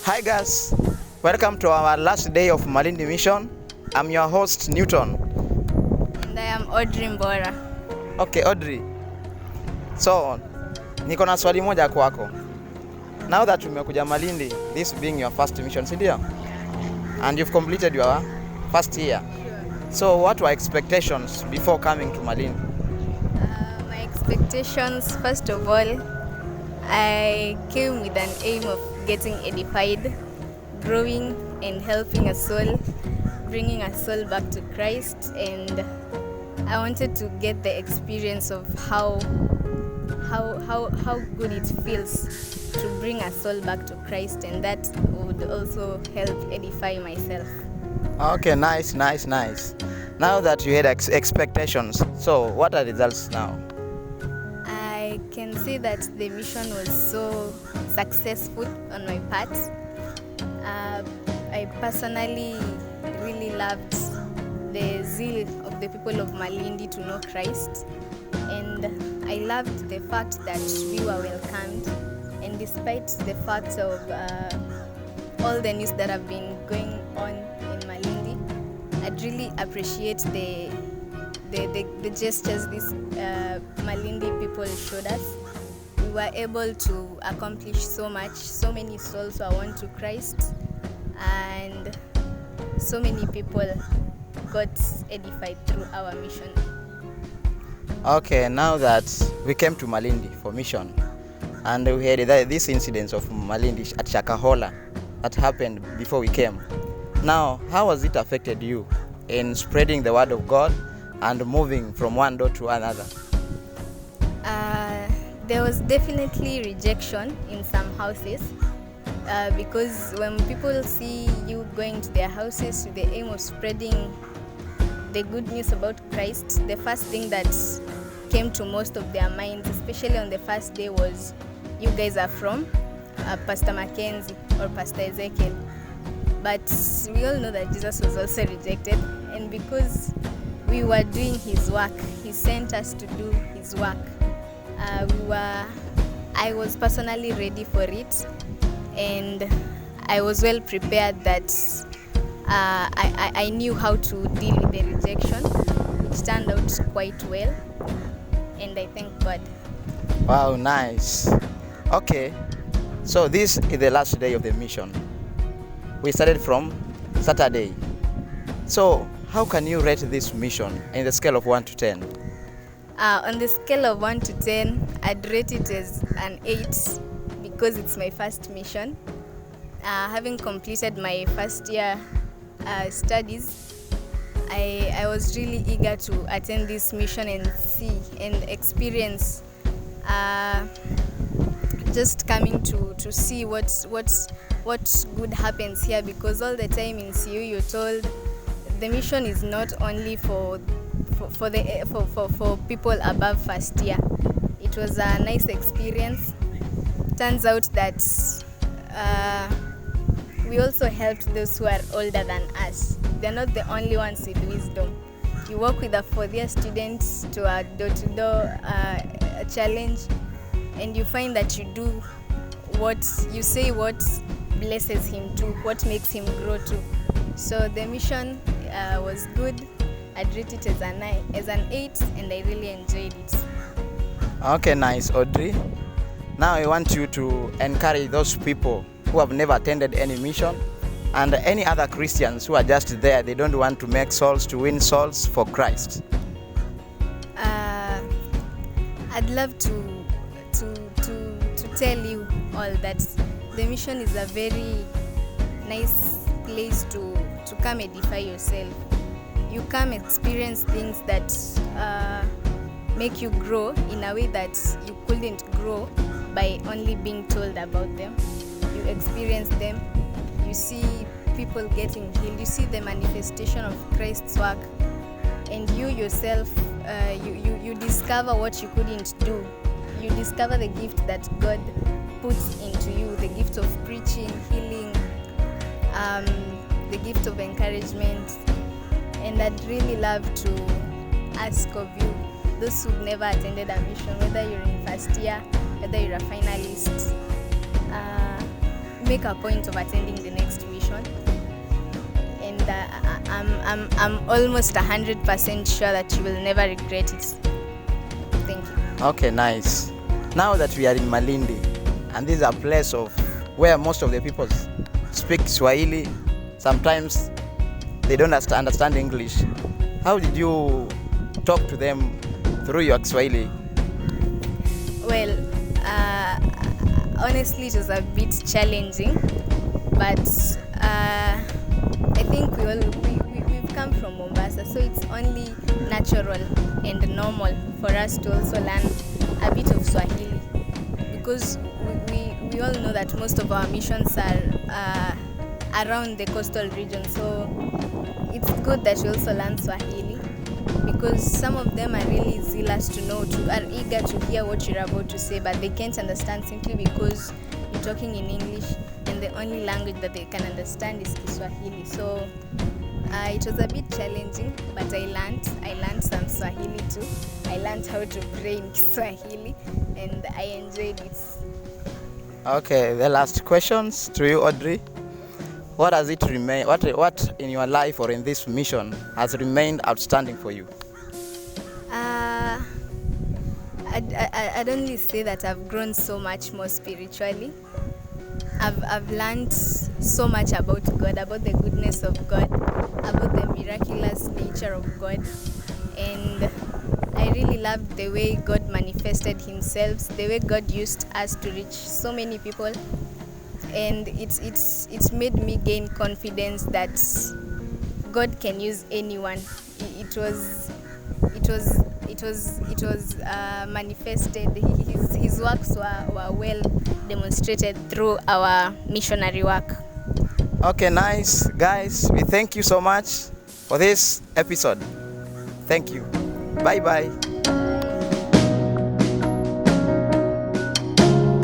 Hi guys, welcome to our last day of Malindi mission. I'm your host Newton. And I am Audrey Mbora. Okay, Audrey. So, niko na swali moja kwako. Now that umekuja Malindi, this being your first mission, si ndio? And you've completed your first year. Sure. So, what were expectations before coming to Malindi? My expectations, first of all, I came with an aim of getting edified, growing and helping a soul, bringing a soul back to Christ, and I wanted to get the experience of how good it feels to bring a soul back to Christ, and that would also help edify myself. Okay, nice. Now that you had expectations, so what are the results now? I can say that the mission was so successful on my part. I personally really loved the zeal of the people of Malindi to know Christ, and I loved the fact that we were welcomed, and despite the fact of all the news that have been going on in Malindi, I'd really appreciate the gestures these Malindi people showed us. We were able to accomplish so much. So many souls were won to Christ, and so many people got edified through our mission. Okay, now that we came to Malindi for mission, and we had this incident of Malindi at Shakahola that happened before we came. Now, how has it affected you in spreading the word of God and moving from one door to another? There was definitely rejection in some houses because when people see you going to their houses with the aim of spreading the good news about Christ, the first thing that came to most of their minds, especially on the first day, was, you guys are from Pastor Mackenzie or Pastor Ezekiel. But we all know that Jesus was also rejected, and because we were doing his work, he sent us to do his work. I was personally ready for it, and I was well prepared that I knew how to deal with the rejection, which turned out quite well, and I thank God. Wow, nice. Okay, so this is the last day of the mission. We started from Saturday. So how can you rate this mission in the scale of 1 to 10? On the scale of 1 to 10, I'd rate it as an 8 because it's my first mission. Having completed my first year studies, I was really eager to attend this mission and see and experience just coming to see what good happens here, because all the time in CU you're told the mission is not only for people above first year. It was a nice experience. Turns out that we also helped those who are older than us. They're not the only ones with wisdom. You work with a fourth-year student to a door-to-door challenge, and you find that you do what you say, what blesses him to, what makes him grow to. So the mission was good. I'd rate it as an 8, and I really enjoyed it. Okay, nice, Audrey. Now I want you to encourage those people who have never attended any mission and any other Christians who are just there. They don't want to make souls, to win souls for Christ. I'd love to tell you all that the mission is a very nice place to come edify yourself. You come experience things that make you grow in a way that you couldn't grow by only being told about them. You experience them, you see people getting healed, you see the manifestation of Christ's work, and you yourself, you discover what you couldn't do. You discover the gift that God puts into you, the gift of preaching, healing, the gift of encouragement. And I'd really love to ask of you, those who've never attended a mission, whether you're in first year, whether you're a finalist, make a point of attending the next mission, and I'm almost 100% sure that you will never regret it. Thank you. Okay, nice. Now that we are in Malindi, and this is a place of where most of the people speak Swahili, sometimes they don't understand English. How did you talk to them through your Swahili? Well, honestly, it was a bit challenging, but I think we've come from Mombasa, so it's only natural and normal for us to also learn a bit of Swahili, because we all know that most of our missions are around the coastal region, so it's good that we also learn Swahili, because some of them are really zealous are eager to hear what you're about to say, but they can't understand simply because you're talking in English and the only language that they can understand is Kiswahili. So it was a bit challenging, but I learned some Swahili too. I learned how to pray in Kiswahili, and I enjoyed it. Okay, the last questions to you, Audrey. What does it remain? What in your life or in this mission has remained outstanding for you? I'd only say that I've grown so much more spiritually. I've learned so much about God, about the goodness of God, about the miraculous nature of God, and I really loved the way God manifested Himself, the way God used us to reach so many people, and it's made me gain confidence that God can use anyone. It was manifested. His works were well demonstrated through our missionary work. Okay, nice. Guys, we thank you so much for this episode. Thank you. Bye bye.